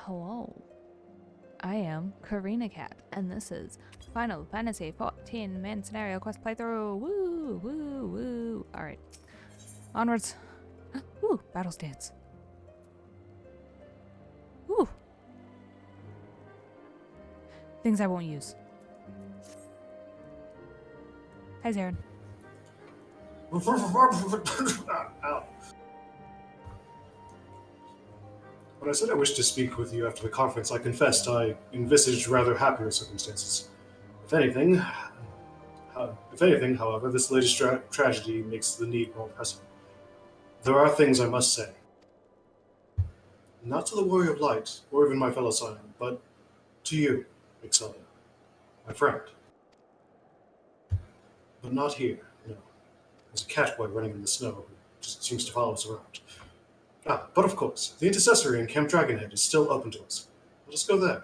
Hello. I am Koreina Cat, and this is Final Fantasy XIV main scenario quest playthrough. Woo, woo, woo. Alright. Onwards. Woo, battle stance. Woo. Things I won't use. Hi, Zarin. Ow. When I said I wished to speak with you after the conference, I confessed I envisaged rather happier circumstances. If anything, however, this latest tragedy makes the need more pressing. There are things I must say. Not to the Warrior of Light, or even my fellow Scion, but to you, Excelia, my friend. But not here, no. There's a catboy running in the snow who just seems to follow us around. But of course, the intercessory in Camp Dragonhead is still open to us. Let us go there.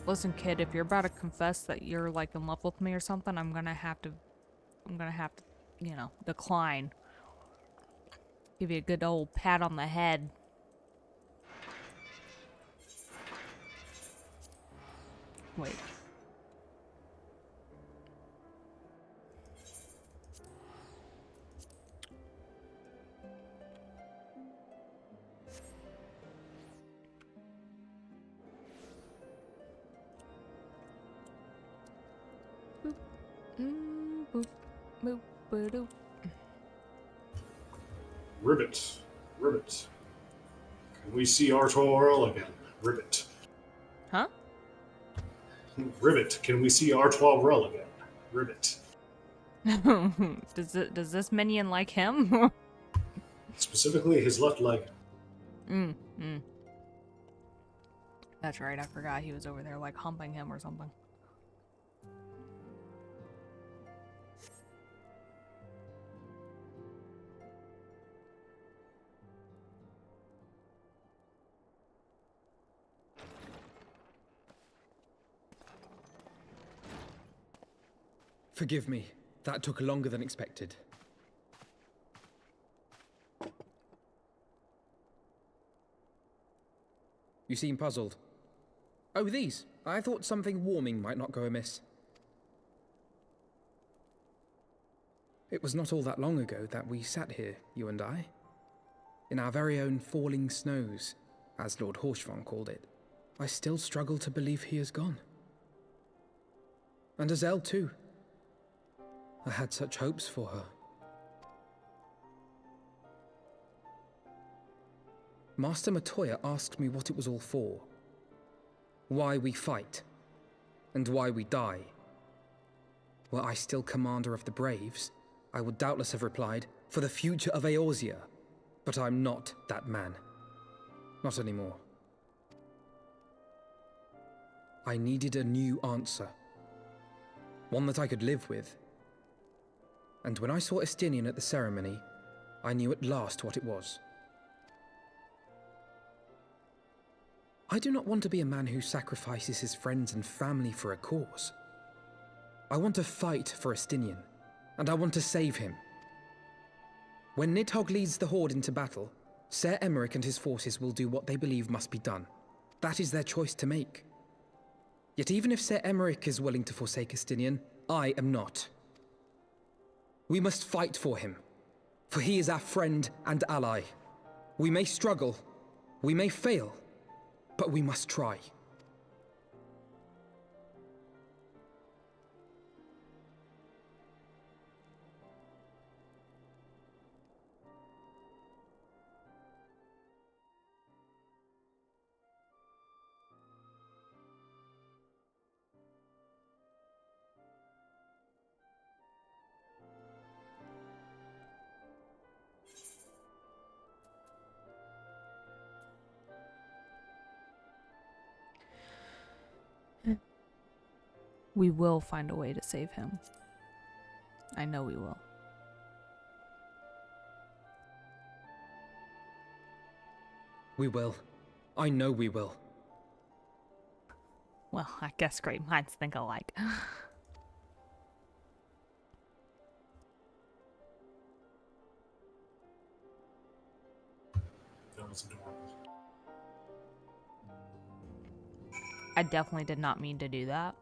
Listen, kid, if you're about to confess that you're like in love with me or something, I'm gonna have to, you know, decline. Give you a good old pat on the head. Wait. Boop. Boop. Boop. Boop. Ribbit. Ribbit. Can we see Artois again? Ribbit. Huh? Ribbit. Can we see Artois again? Ribbit. Does this minion like him? Specifically, his left leg. That's right, I forgot he was over there like humping him or something. Forgive me. That took longer than expected. You seem puzzled. Oh, these. I thought something warming might not go amiss. It was not all that long ago that we sat here, you and I. In our very own falling snows, as Lord Horshvon called it. I still struggle to believe he is gone. And Azelle too. I had such hopes for her. Master Matoya asked me what it was all for. Why we fight. And why we die. Were I still commander of the Braves, I would doubtless have replied, for the future of Eorzea. But I'm not that man. Not anymore. I needed a new answer. One that I could live with. And when I saw Estinian at the ceremony, I knew at last what it was. I do not want to be a man who sacrifices his friends and family for a cause. I want to fight for Estinian, and I want to save him. When Nidhogg leads the Horde into battle, Ser Emmerich and his forces will do what they believe must be done. That is their choice to make. Yet even if Ser Emmerich is willing to forsake Estinian, I am not. We must fight for him, for he is our friend and ally. We may struggle, we may fail, but we must try. We will find a way to save him. I know we will. We will. I know we will. Well, I guess great minds think alike. was adorable. I definitely did not mean to do that.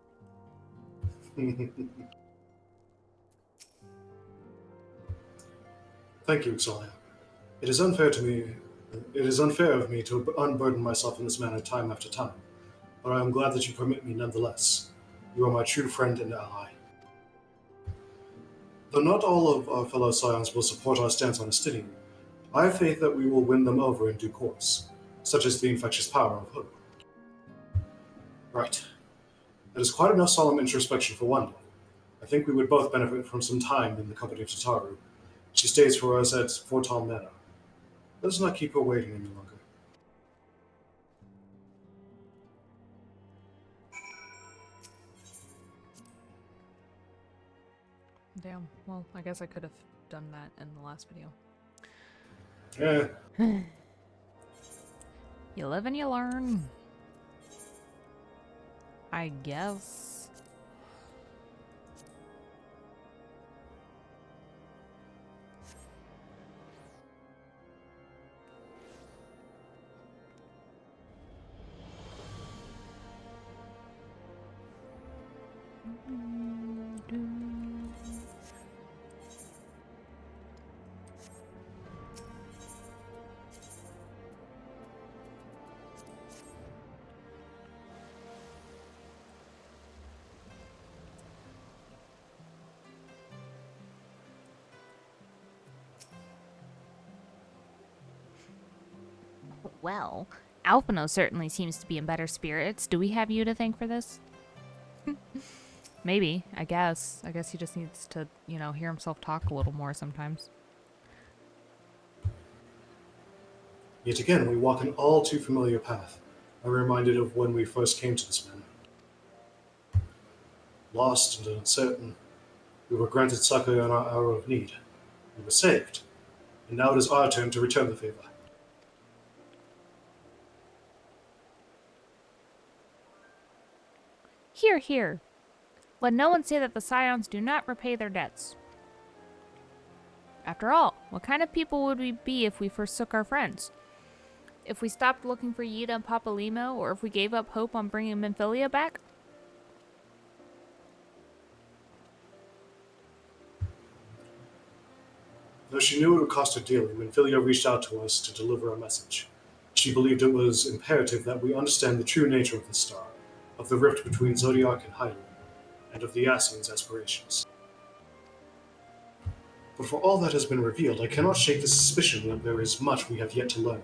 Thank you, Xaeus. It is unfair to me. It is unfair of me to unburden myself in this manner time after time, but I am glad that you permit me nonetheless. You are my true friend and ally. Though not all of our fellow Scions will support our stance on Estinian, I have faith that we will win them over in due course, such as the infectious power of Hope. Right. That is quite enough solemn introspection for one day. I think we would both benefit from some time in the company of Tataru. She stays for us at Fortal Manor. Let us not keep her waiting any longer. Damn. Well, I guess I could have done that in the last video. Yeah. You live and you learn. I guess. Well, Alphino certainly seems to be in better spirits. Do we have you to thank for this? Maybe, I guess. I guess he just needs to, you know, hear himself talk a little more sometimes. Yet again, we walk an all too familiar path. I'm reminded of when we first came to this manor. Lost and uncertain, we were granted succor in our hour of need. We were saved, and now it is our turn to return the favor. Hear, hear. Let no one say that the Scions do not repay their debts. After all, what kind of people would we be if we forsook our friends? If we stopped looking for Yida and Papalimo, or if we gave up hope on bringing Minfilia back? Though she knew it would cost her dearly, Minfilia reached out to us to deliver a message. She believed it was imperative that we understand the true nature of the star, of the rift between Zodiac and Hylian, and of the Ascian's aspirations. But for all that has been revealed, I cannot shake the suspicion that there is much we have yet to learn.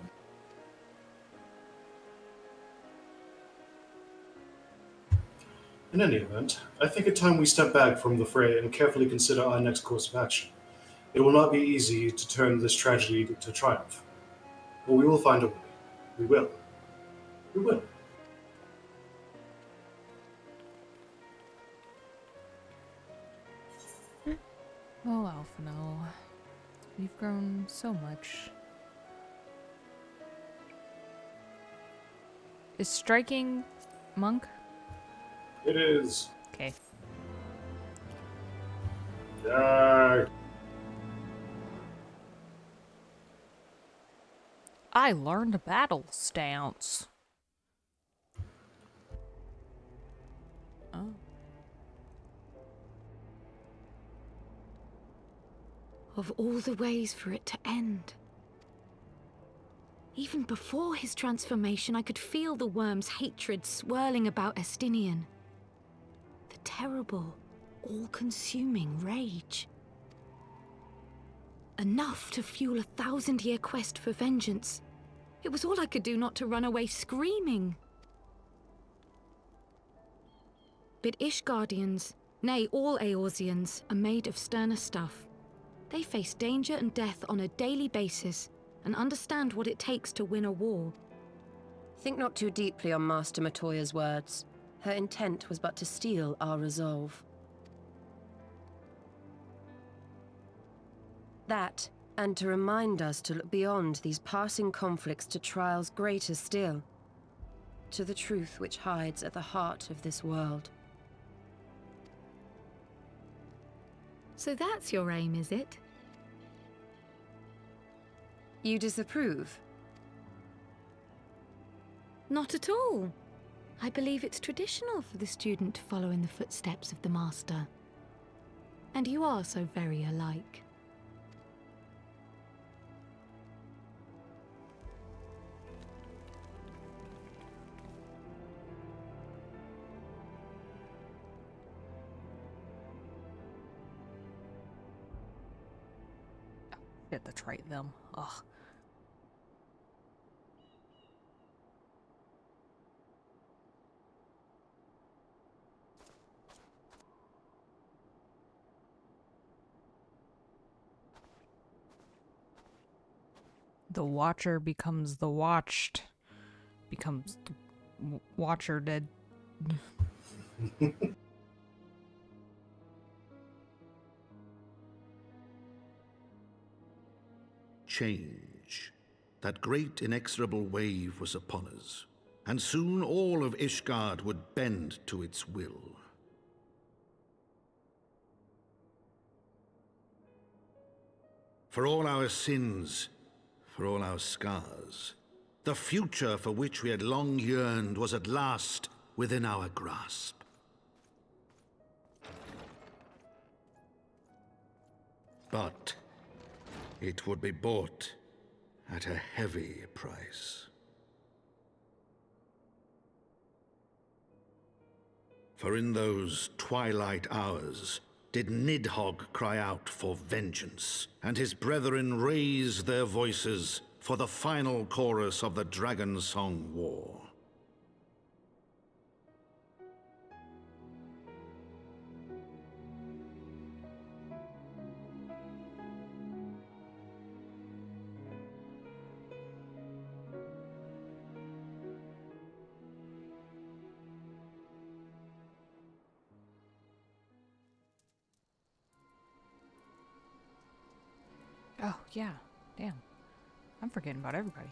In any event, I think it time we step back from the fray and carefully consider our next course of action. It will not be easy to turn this tragedy to triumph, but we will find a way. We will. We will. Oh, Alphino. We've grown so much. Is striking monk? It is. Okay. Yeah. I learned battle stance. Oh. Of all the ways for it to end. Even before his transformation, I could feel the worm's hatred swirling about Estinian. The terrible, all-consuming rage. Enough to fuel a 1,000-year quest for vengeance. It was all I could do not to run away screaming. But Ishgardians, nay, all Eorzeans, are made of sterner stuff. They face danger and death on a daily basis and understand what it takes to win a war. Think not too deeply on Master Matoya's words. Her intent was but to steal our resolve. That, and to remind us to look beyond these passing conflicts to trials greater still, to the truth which hides at the heart of this world. So that's your aim, is it? You disapprove? Not at all. I believe it's traditional for the student to follow in the footsteps of the master. And you are so very alike. Shit, that's right, them. Ugh. The watcher becomes the watched. Becomes the watcher dead. Change. That great inexorable wave was upon us, and soon all of Ishgard would bend to its will. For all our sins, for all our scars, the future for which we had long yearned was at last within our grasp. But it would be bought at a heavy price. For in those twilight hours did Nidhogg cry out for vengeance, and his brethren raise their voices for the final chorus of the Dragon Song War. Oh, yeah. Damn. I'm forgetting about everybody.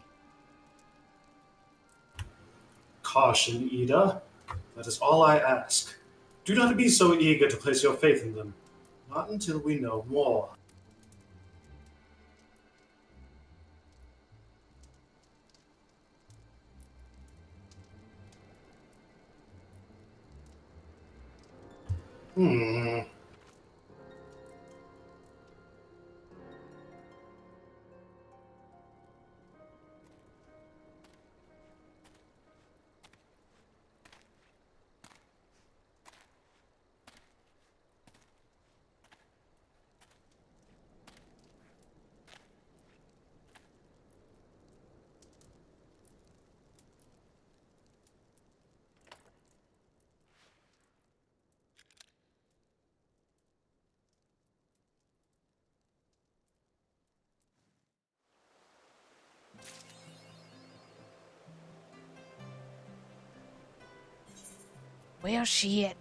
Caution, Ida. That is all I ask. Do not be so eager to place your faith in them. Not until we know more. Hmm. Well, shit.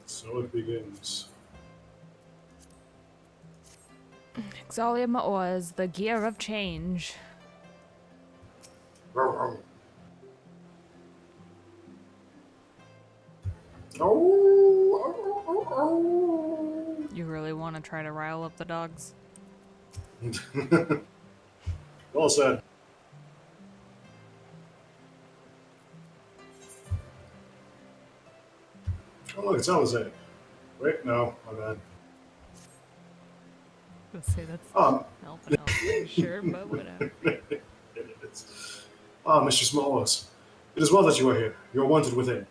So it begins. Exalium Oz, the gear of change. Oh. You really want to try to rile up the dogs? Well said. Oh, look, it's Alizé. Wait, no, my bad. Let's say that's helping out, sure, but whatever. It is. Ah, Mr. Smallos. It is well that you are here. You are wanted within.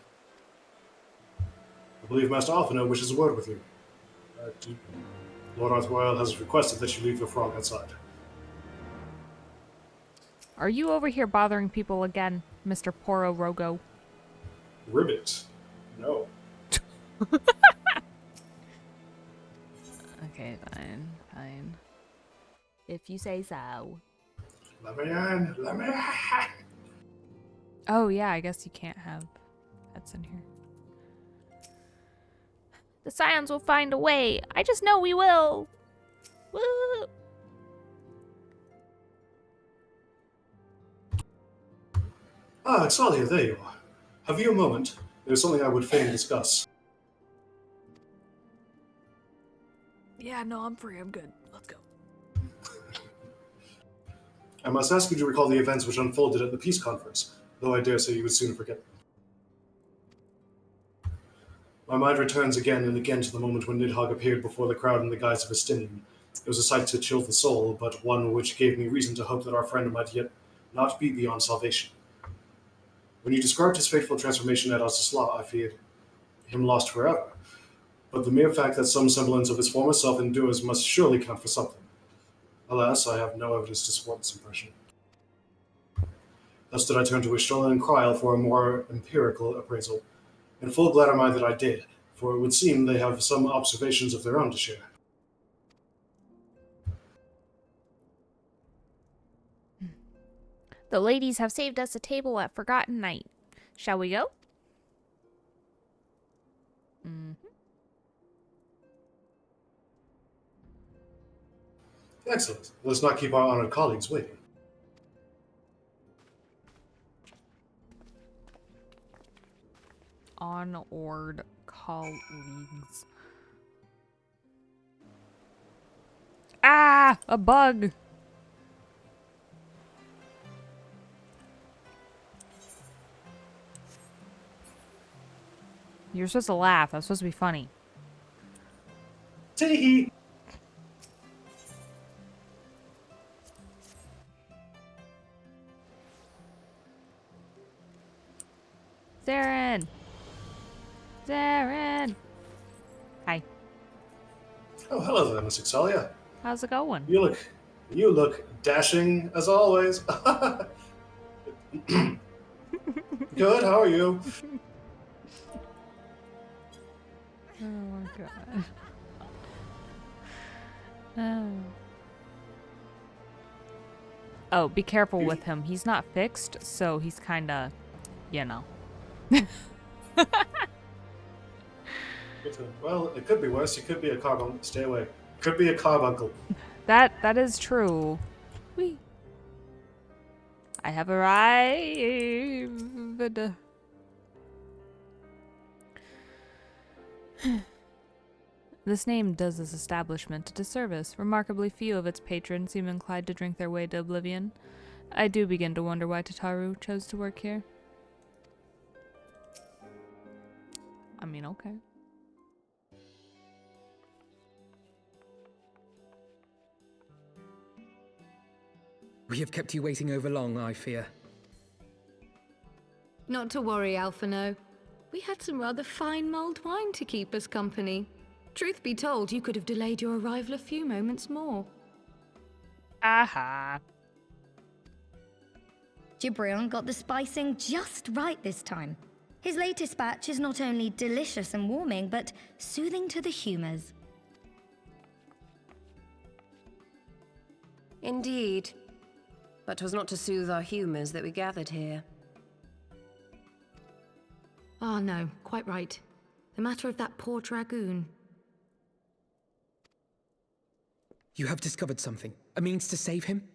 I believe Master Alphino wishes a word with you. Lord Arthroyle has requested that you leave your frog outside. Are you over here bothering people again, Mr. Poro Rogo? Ribbit. No. Okay, fine, fine. If you say so. Let me in. Let me in. Oh, yeah, I guess you can't have pets in here. The Scions will find a way. I just know we will. Woo! Ah, Exalia, there you are. Have you a moment? There's something I would fain discuss. Yeah, no, I'm free. I'm good. Let's go. I must ask you to recall the events which unfolded at the peace conference, though I dare say you would soon forget them. My mind returns again and again to the moment when Nidhogg appeared before the crowd in the guise of a Stinian. It was a sight to chill the soul, but one which gave me reason to hope that our friend might yet not be beyond salvation. When you described his fateful transformation at Azusla, I feared him lost forever. But the mere fact that some semblance of his former self endures must surely count for something. Alas, I have no evidence to support this impression. Thus did I turn to Ishgard and Kryl for a more empirical appraisal. And full glad am I that I did, for it would seem they have some observations of their own to share. The ladies have saved us a table at Forgotten Night. Shall we go? Excellent. Let's not keep our honored colleagues waiting. Honored colleagues. Ah! A bug! You're supposed to laugh. That's supposed to be funny. Tee-hee! Zarin! Zarin! Hi. Oh, hello there, Miss Excelia. How's it going? You look dashing as always. Good, how are you? Oh my god. Oh. Oh, be careful with him. He's not fixed, so he's kinda, you know. Well, it could be worse. It could be a carbuncle. Stay away. Could be a carbuncle. That is true. Whee. I have arrived. This name does this establishment a disservice. Remarkably few of its patrons seem inclined to drink their way to oblivion. I do begin to wonder why Tataru chose to work here. I mean, okay. We have kept you waiting over long, I fear. Not to worry, Alphino. We had some rather fine mulled wine to keep us company. Truth be told, you could have delayed your arrival a few moments more. Aha. Gibrion got the spicing just right this time. His latest batch is not only delicious and warming, but soothing to the humors. Indeed. But 'twas not to soothe our humours that we gathered here. Ah, no, quite right. The matter of that poor dragoon. You have discovered something. A means to save him?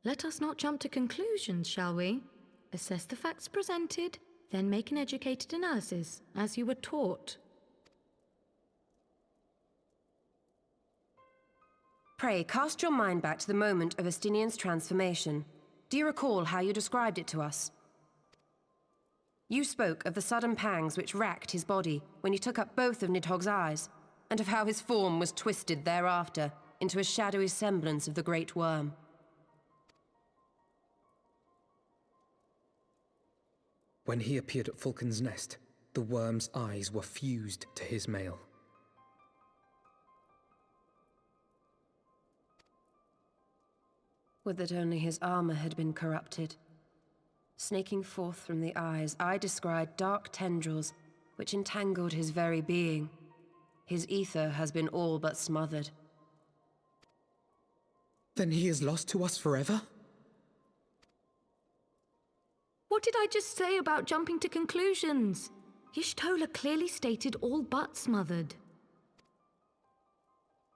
Let us not jump to conclusions, shall we? Assess the facts presented, then make an educated analysis, as you were taught. Pray, cast your mind back to the moment of Estinian's transformation. Do you recall how you described it to us? You spoke of the sudden pangs which racked his body when he took up both of Nidhogg's eyes, and of how his form was twisted thereafter into a shadowy semblance of the Great Worm. When he appeared at Falcon's Nest, the worm's eyes were fused to his mail. Would that only his armor had been corrupted. Snaking forth from the eyes, I descried dark tendrils which entangled his very being. His ether has been all but smothered. Then he is lost to us forever? What did I just say about jumping to conclusions? Y'shtola clearly stated all but smothered.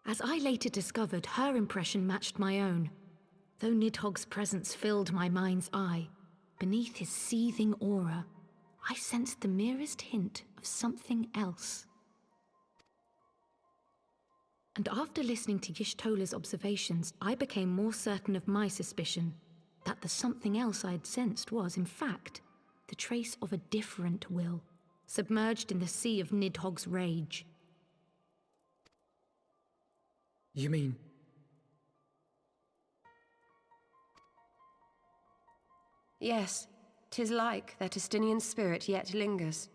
As I later discovered, her impression matched my own. Though Nidhogg's presence filled my mind's eye, beneath his seething aura, I sensed the merest hint of something else. And after listening to Y'shtola's observations, I became more certain of my suspicion that the something else I'd sensed was, in fact, the trace of a different will, submerged in the sea of Nidhogg's rage. You mean... Yes, 'tis like that Estinian spirit yet lingers.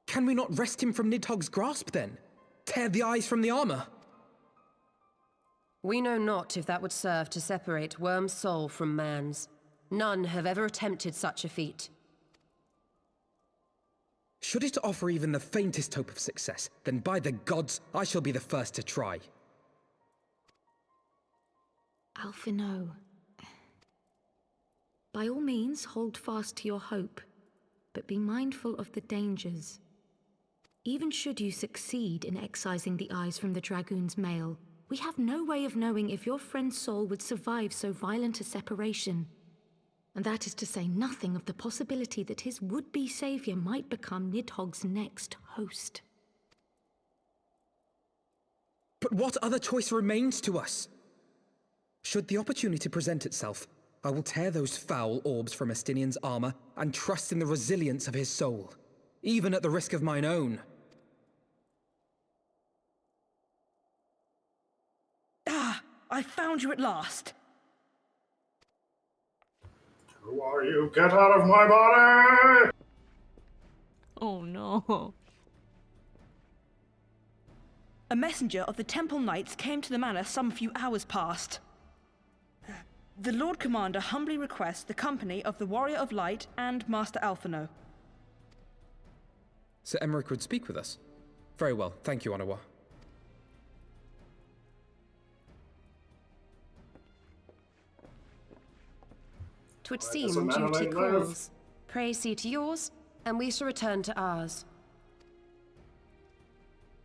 Can we not wrest him from Nidhogg's grasp, then? Tear the eyes from the armor? We know not if that would serve to separate Worm's soul from man's. None have ever attempted such a feat. Should it offer even the faintest hope of success, then by the gods, I shall be the first to try. Alphino. By all means, hold fast to your hope, but be mindful of the dangers. Even should you succeed in excising the eyes from the Dragoon's mail, we have no way of knowing if your friend's soul would survive so violent a separation. And that is to say nothing of the possibility that his would-be savior might become Nidhogg's next host. But what other choice remains to us? Should the opportunity present itself, I will tear those foul orbs from Estinian's armor and trust in the resilience of his soul, even at the risk of mine own. Ah! I found you at last! Who are you? Get out of my body! Oh no. A messenger of the Temple Knights came to the manor some few hours past. The Lord Commander humbly requests the company of the Warrior of Light and Master Alphino. Sir Emmerich would speak with us. Very well, thank you, Onawa. Twould Why seem does a man duty like calls. Pray see to yours, and we shall return to ours.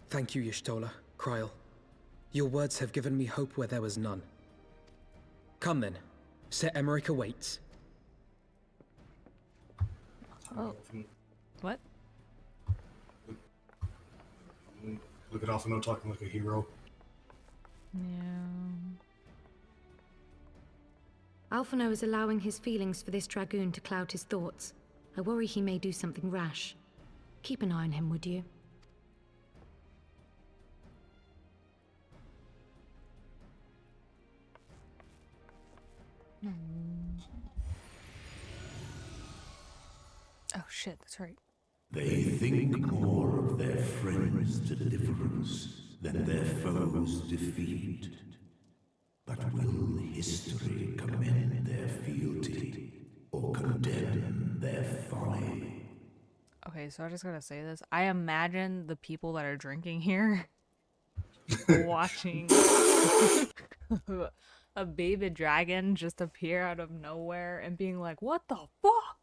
Thank you, Y'shtola, Kryl. Your words have given me hope where there was none. Come then. Sir Emmerich awaits. Oh. What? Look at Alphino talking like a hero. Yeah. Alphino is allowing his feelings for this Dragoon to cloud his thoughts. I worry he may do something rash. Keep an eye on him, would you? Oh shit, that's right. They think more of their friends' deliverance than their foes' defeat. But will history commend their fealty or condemn their folly? Okay, so I just gotta say this. I imagine the people that are drinking here watching a baby dragon just appear out of nowhere and being like, what the fuck?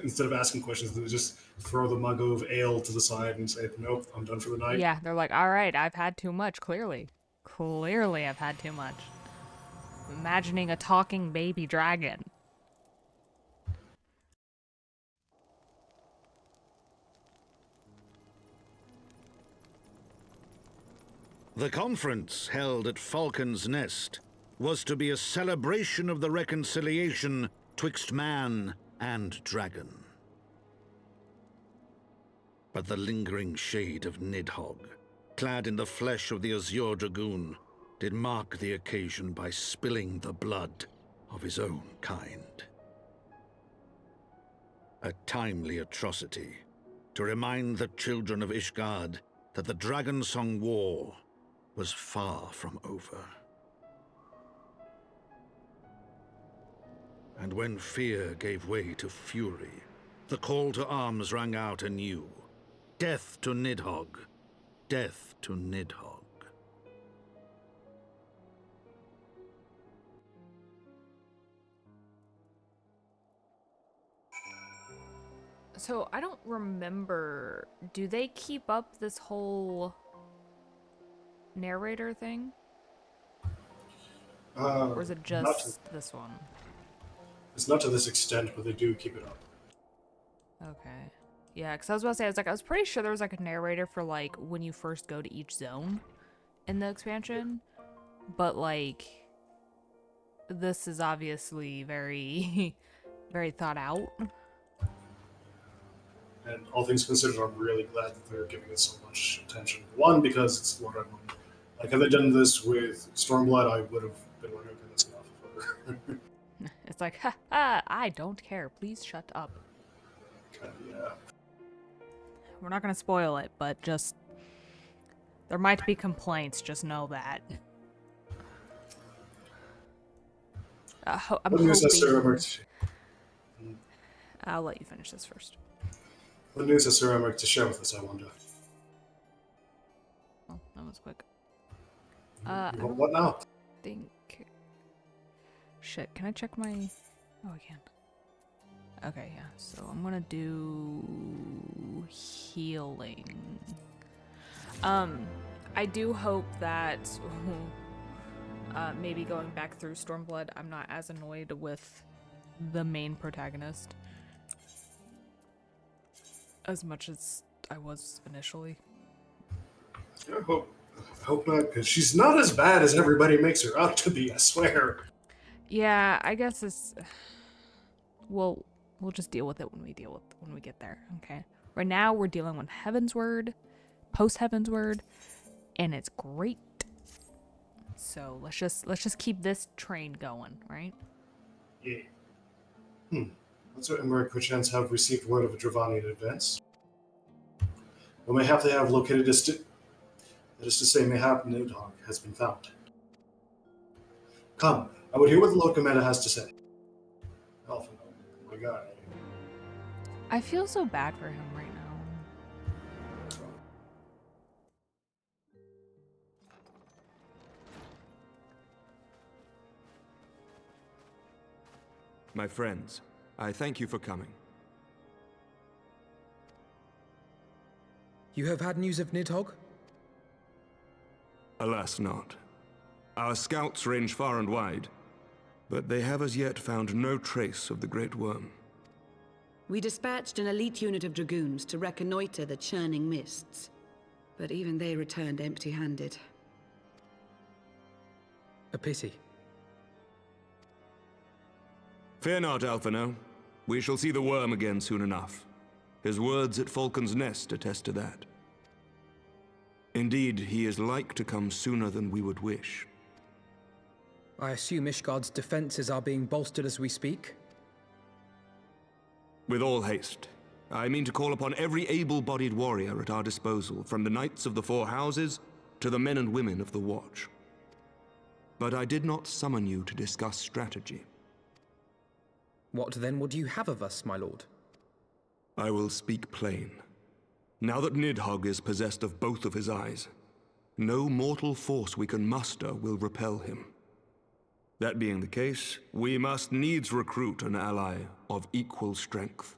Instead of asking questions, they just throw the mug of ale to the side and say, nope, I'm done for the night. Yeah, they're like, all right, I've had too much, clearly. Clearly I've had too much. Imagining a talking baby dragon. The conference held at Falcon's Nest was to be a celebration of the reconciliation twixt man and dragon. But the lingering shade of Nidhogg, clad in the flesh of the Azure Dragoon, did mark the occasion by spilling the blood of his own kind. A timely atrocity to remind the children of Ishgard that the Dragonsong War was far from over. And when fear gave way to fury, the call to arms rang out anew. Death to Nidhogg! Death to Nidhogg! So I don't remember, do they keep up this whole narrator thing? Or is it just this one? It's not to this extent, but they do keep it up. Okay. Yeah, because I was about to say, I was pretty sure there was like a narrator for like when you first go to each zone in the expansion, but like this is obviously very, very thought out. And all things considered, I'm really glad that they're giving it so much attention. One, because it's Lord Edmund. Like, had they done this with Stormblood, I would have been like, okay, that's enough of her. It's like, ha ha, I don't care. Please shut up. Yeah. We're not gonna spoil it, but just there might be complaints. Just know that. I'm What news has Sir hoping. Emmerich? I'll let you finish this first. What news has Sir Emmerich to share with us, I wonder? Oh, that was quick. What now? Think. Shit, can I check my... Oh, I can. Okay, yeah, so I'm gonna do... healing. I do hope that... maybe going back through Stormblood, I'm not as annoyed with the main protagonist as much as I was initially. I hope not, because she's not as bad as everybody makes her out to be, I swear. Yeah, I guess it's... We'll just deal with it when we get there, okay? Right now, we're dealing with Heavensward, post-Heavensward, and it's great. So let's just keep this train going, right? Yeah. Let's Emmerich perchance have received word of a Dravani in advance. Or mayhap they have located a that is to say, mayhap Nidhogg has been found. Come, I would hear what the Lord Commander has to say. Alpha, my guy. I feel so bad for him right now. My friends, I thank you for coming. You have had news of Nidhogg? Alas not. Our scouts range far and wide, but they have as yet found no trace of the Great Worm. We dispatched an elite unit of dragoons to reconnoiter the churning mists, but even they returned empty-handed. A pity. Fear not, Alphino. We shall see the worm again soon enough. His words at Falcon's Nest attest to that. Indeed, he is like to come sooner than we would wish. I assume Ishgard's defenses are being bolstered as we speak? With all haste. I mean to call upon every able-bodied warrior at our disposal, from the Knights of the Four Houses to the men and women of the Watch. But I did not summon you to discuss strategy. What then would you have of us, my lord? I will speak plain. Now that Nidhogg is possessed of both of his eyes, no mortal force we can muster will repel him. That being the case, we must needs recruit an ally of equal strength.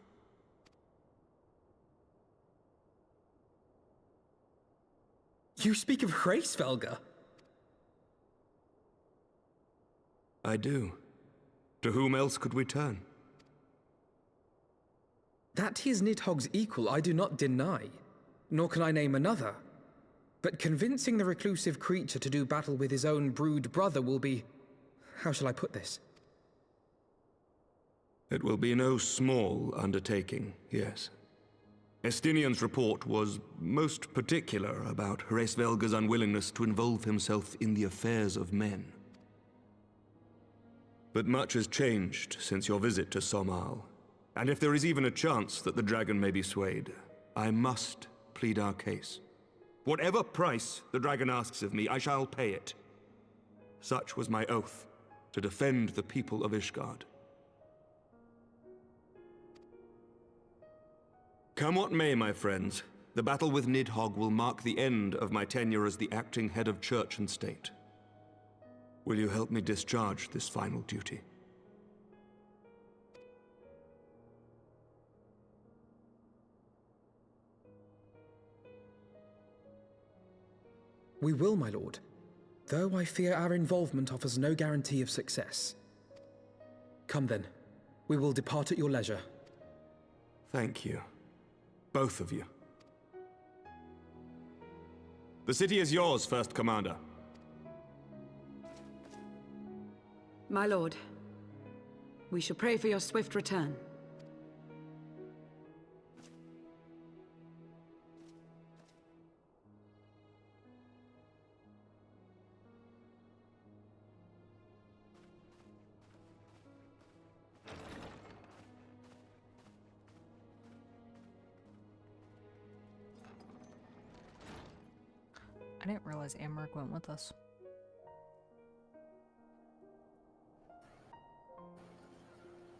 You speak of Hraesvelga? I do. To whom else could we turn? That he is Nidhogg's equal I do not deny, nor can I name another. But convincing the reclusive creature to do battle with his own brood brother will be... how shall I put this? It will be no small undertaking, yes. Estinian's report was most particular about Hraesvelga's unwillingness to involve himself in the affairs of men. But much has changed since your visit to Somal, and if there is even a chance that the dragon may be swayed, I must plead our case. Whatever price the dragon asks of me, I shall pay it. Such was my oath, to defend the people of Ishgard. Come what may, my friends, the battle with Nidhogg will mark the end of my tenure as the acting head of church and state. Will you help me discharge this final duty? We will, my lord, though I fear our involvement offers no guarantee of success. Come then, we will depart at your leisure. Thank you. Both of you. The city is yours, First Commander. My lord, we shall pray for your swift return. I didn't realize Amric went with us.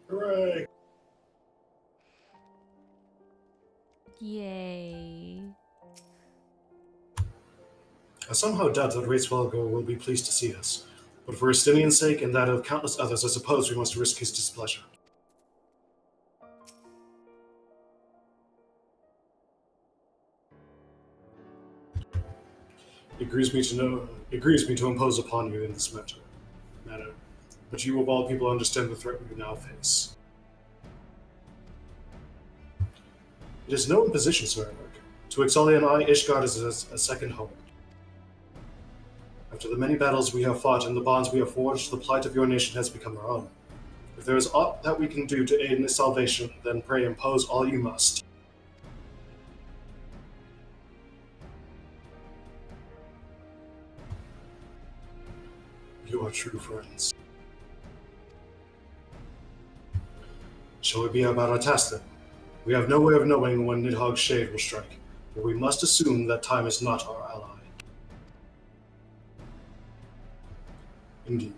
Hooray! Yay. I somehow doubt that Racewalgo will be pleased to see us, but for Estinian's sake and that of countless others, I suppose we must risk his displeasure. It grieves me to impose upon you in this manner, but you of all people understand the threat we now face. It is no imposition, Sir Eric. To Ixalia and I, Ishgard is a second home. After the many battles we have fought and the bonds we have forged, the plight of your nation has become our own. If there is aught that we can do to aid in its salvation, then pray impose all you must. You are true friends. Shall we be about our task then? We have no way of knowing when Nidhogg's shade will strike, but we must assume that time is not our ally. Indeed.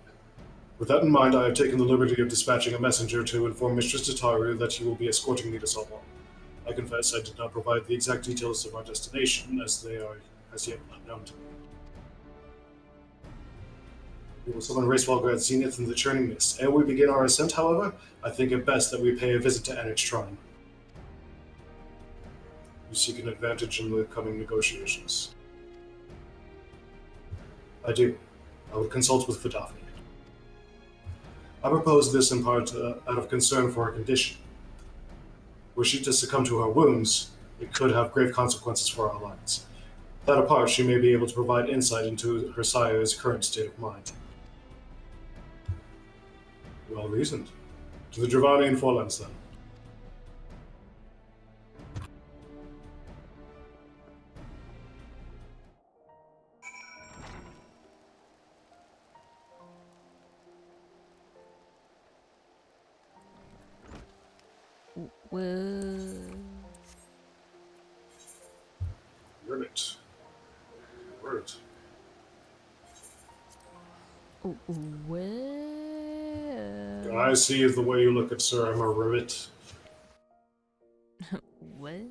With that in mind, I have taken the liberty of dispatching a messenger to inform Mistress Tataru that you will be escorting me to Salmon. I confess I did not provide the exact details of our destination, as they are as yet unknown to me. We will summon Racewalgo at Zenith in the Churning Mist. Ere we begin our ascent, however, I think it best that we pay a visit to Annex Shrine. You seek an advantage in the coming negotiations. I do. I would consult with Fatalis. I propose this in part out of concern for her condition. Were she to succumb to her wounds, it could have grave consequences for our alliance. That apart, she may be able to provide insight into her sire's current state of mind. Well reasoned. To the Dravanian Forlands, then. Whoa. Ribbit. Word. Whoa. I see the way you look at Sir Emma Ribbit. What?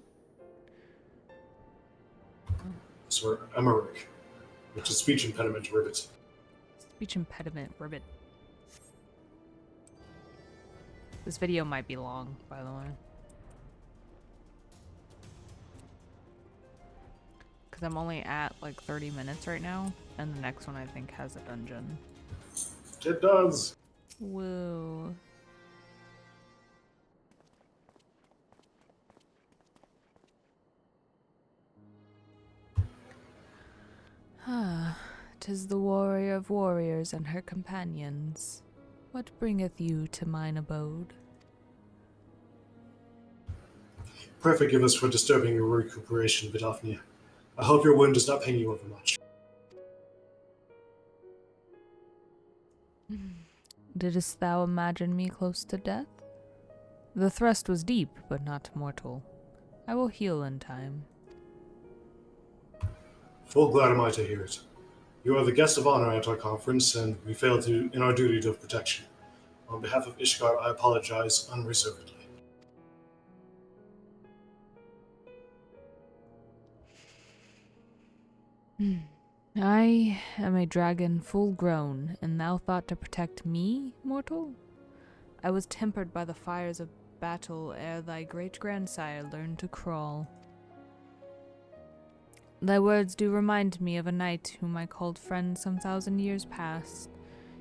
Sir Emmerich, which is speech impediment ribbit. Speech impediment ribbit. This video might be long, by the way. Because I'm only at like 30 minutes right now, and the next one I think has a dungeon. It does! Whoa. Ah, 'tis the warrior of warriors and her companions. What bringeth you to mine abode? Pray forgive us for disturbing your recuperation, Vidafnia. I hope your wound does not pain you overmuch. Didst thou imagine me close to death? The thrust was deep, but not mortal. I will heal in time. Full glad am I to hear it. You are the guest of honor at our conference, and we failed in our duty of protection. On behalf of Ishgard, I apologize unreservedly. I am a dragon full grown, and thou thought to protect me, mortal? I was tempered by the fires of battle ere thy great-grandsire learned to crawl. Thy words do remind me of a knight whom I called friend some 1,000 years past.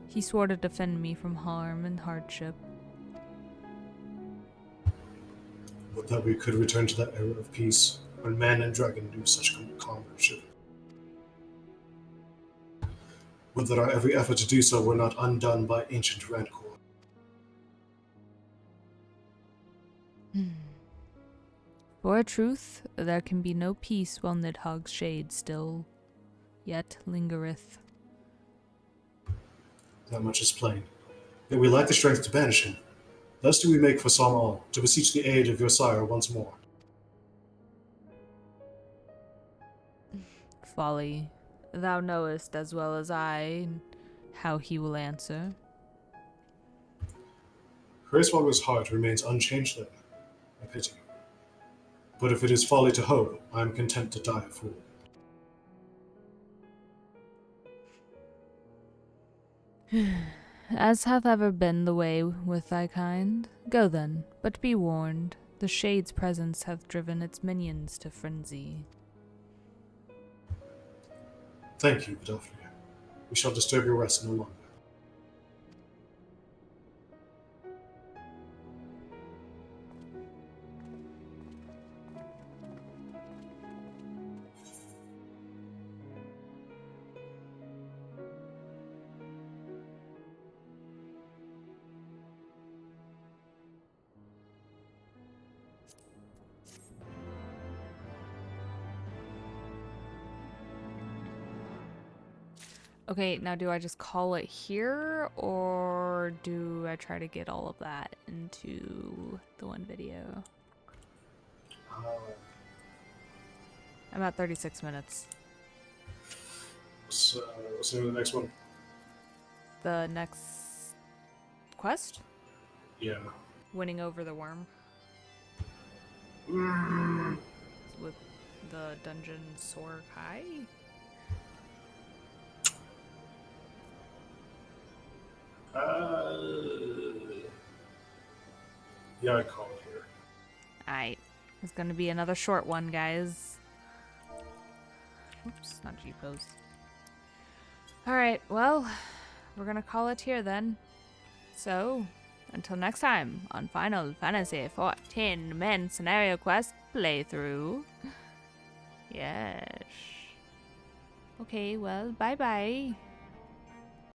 He swore to defend me from harm and hardship. Would that we could return to that era of peace when man and dragon knew such comradeship. Would that our every effort to do so were not undone by ancient rancor. For a truth, there can be no peace while Nidhogg's shade still yet lingereth. That much is plain. Yet we lack the strength to banish him. Thus do we make for Samal, to beseech the aid of your sire once more. Folly, thou knowest as well as I how he will answer. Hraeswalger's heart remains unchanged then. A pity. But if it is folly to hope, I am content to die a fool. As hath ever been the way with thy kind. Go then, but be warned, the Shade's presence hath driven its minions to frenzy. Thank you, Godofredo. We shall disturb your rest no longer. Okay, now do I just call it here, or do I try to get all of that into the one video? I'm at 36 minutes. So, what's the name of the next one? The next quest? Yeah. Winning over the worm. With the dungeon soar high? Yeah, I'd call it here. Alright. It's gonna be another short one, guys. Oops, not G-pose. Alright, well, we're gonna call it here then. So, until next time on Final Fantasy XIV Main Scenario Quest playthrough. Yes. Okay, well, bye-bye.